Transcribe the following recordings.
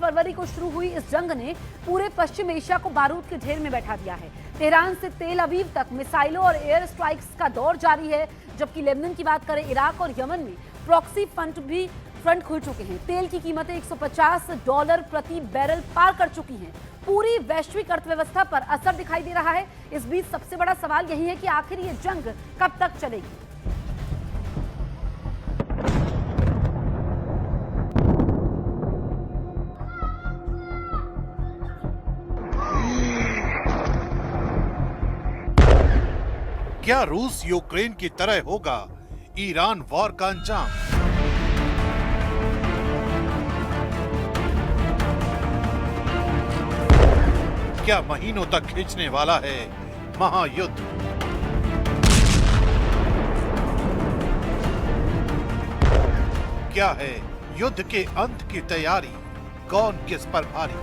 फरवरी को शुरू हुई इस जंग ने पूरे पश्चिम एशिया को बारूद के ढेर में बैठा दिया है। तेहरान से तेल अवीव तक मिसाइलों और एयर स्ट्राइक्स का दौर जारी है, जबकि लेबनान की बात करें, इराक और यमन में प्रॉक्सी फ्रंट खुल चुके हैं। तेल की कीमतें $150 प्रति बैरल पार कर चुकी हैं। पूरी वैश्विक अर्थव्यवस्था पर असर दिखाई दे रहा है। इस बीच सबसे बड़ा सवाल यही है कि आखिर ये जंग कब तक चलेगी। क्या रूस यूक्रेन की तरह होगा ईरान वॉर का अंजाम? क्या महीनों तक खींचने वाला है महायुद्ध? क्या है युद्ध के अंत की तैयारी? कौन किस पर भारी?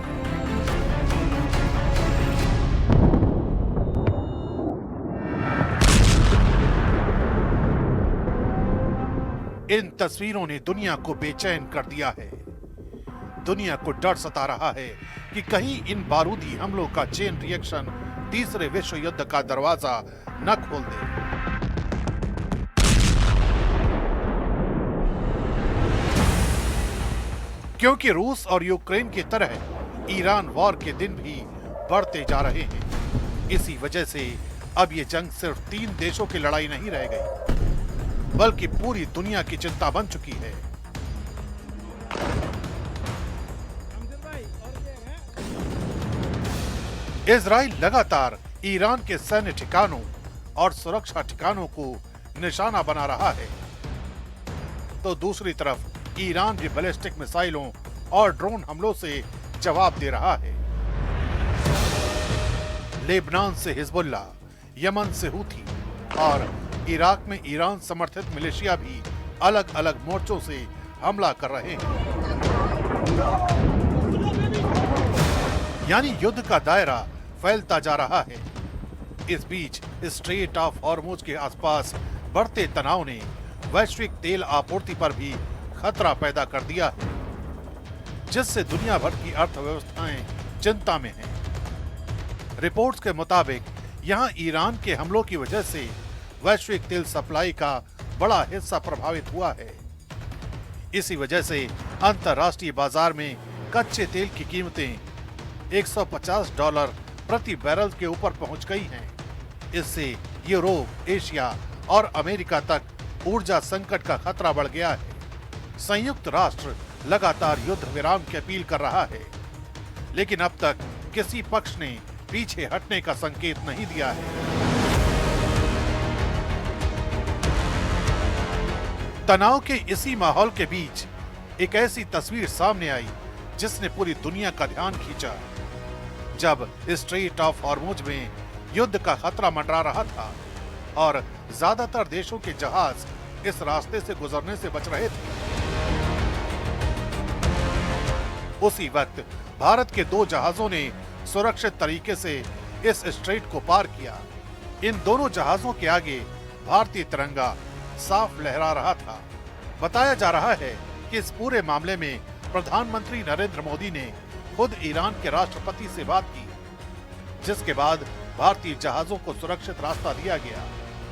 इन तस्वीरों ने दुनिया को बेचैन कर दिया है। दुनिया को डर सता रहा है कि कहीं इन बारूदी हमलों का चेन रिएक्शन तीसरे विश्व युद्ध का दरवाजा न खोल दे। क्योंकि रूस और यूक्रेन की तरह ईरान वॉर के दिन भी बढ़ते जा रहे हैं। इसी वजह से अब ये जंग सिर्फ 3 देशों की लड़ाई नहीं रह गई, बल्कि पूरी दुनिया की चिंता बन चुकी है। इजराइल लगातार ईरान के सैन्य ठिकानों और सुरक्षा ठिकानों को निशाना बना रहा है, तो दूसरी तरफ ईरान भी बैलिस्टिक मिसाइलों और ड्रोन हमलों से जवाब दे रहा है। लेबनान से हिजबुल्लाह, यमन से हूथी और इराक में ईरान समर्थित मिलिशिया भी अलग अलग मोर्चों से हमला कर रहे हैं। यानी युद्ध का दायरा फैलता जा रहा है। इस बीच स्ट्रेट ऑफ हॉर्मुज के आसपास बढ़ते तनाव ने वैश्विक तेल आपूर्ति पर भी खतरा पैदा कर दिया है, जिससे दुनिया भर की अर्थव्यवस्थाएं चिंता में हैं। रिपोर्ट्स के मुताबिक यहां ईरान के हमलों की वजह से वैश्विक तेल सप्लाई का बड़ा हिस्सा प्रभावित हुआ है। इसी वजह से अंतर्राष्ट्रीय बाजार में कच्चे तेल की कीमतें $150 प्रति बैरल के ऊपर पहुंच गई हैं। इससे यूरोप, एशिया और अमेरिका तक ऊर्जा संकट का खतरा बढ़ गया है। संयुक्त राष्ट्र लगातार युद्ध विराम की अपील कर रहा है, लेकिन अब तक किसी पक्ष ने पीछे हटने का संकेत नहीं दिया है। तनाव के इसी माहौल के बीच एक ऐसी तस्वीर सामने आई जिसने पूरी दुनिया का ध्यान खींचा। जब स्ट्रेट ऑफ हॉर्मुज में युद्ध का खतरा मंडरा रहा था और ज्यादातर देशों के जहाज इस रास्ते से गुजरने से बच रहे थे, उसी वक्त भारत के 2 जहाजों ने सुरक्षित तरीके से इस स्ट्रेट को पार किया। इन दोनों जहाजों के आगे भारतीय तिरंगा साफ लहरा रहा था। बताया जा रहा है कि इस पूरे मामले में प्रधानमंत्री नरेंद्र मोदी ने खुद ईरान के राष्ट्रपति से बात की, जिसके बाद भारतीय जहाजों को सुरक्षित रास्ता दिया गया।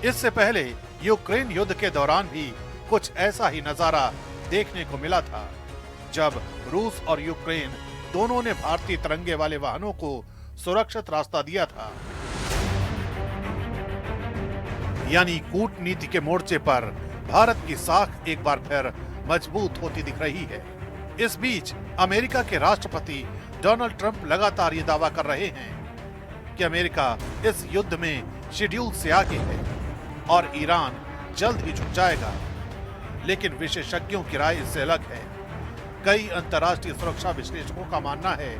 इससे पहले यूक्रेन युद्ध के दौरान भी कुछ ऐसा ही नजारा देखने को मिला था, जब रूस और यूक्रेन दोनों ने भारतीय तिरंगे वाले वाहनों को सुरक्षित रास्ता दिया था। यानी कूटनीति के मोर्चे पर भारत की साख एक बार फिर मजबूत होती दिख रही है। इस बीच अमेरिका के राष्ट्रपति डोनाल्ड ट्रंप लगातार ये दावा कर रहे हैं कि अमेरिका इस युद्ध में शेड्यूल से आगे है और ईरान जल्द ही झुक जाएगा। लेकिन विशेषज्ञों की राय इससे अलग है। कई अंतर्राष्ट्रीय सुरक्षा विश्लेषकों का मानना है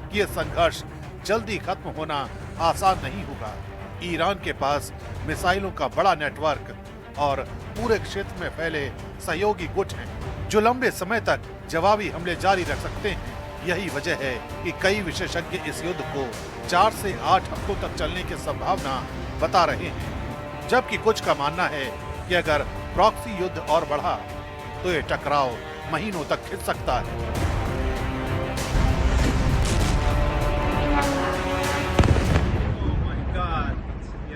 कि यह संघर्ष जल्दी खत्म होना आसान नहीं होगा। ईरान के पास मिसाइलों का बड़ा नेटवर्क और पूरे क्षेत्र में फैले सहयोगी गुट हैं, जो लंबे समय तक जवाबी हमले जारी रख सकते हैं। यही वजह है कि कई विशेषज्ञ इस युद्ध को 4 से 8 हफ्तों तक चलने की संभावना बता रहे हैं, जबकि कुछ का मानना है कि अगर प्रॉक्सी युद्ध और बढ़ा तो ये टकराव महीनों तक खिंच सकता है।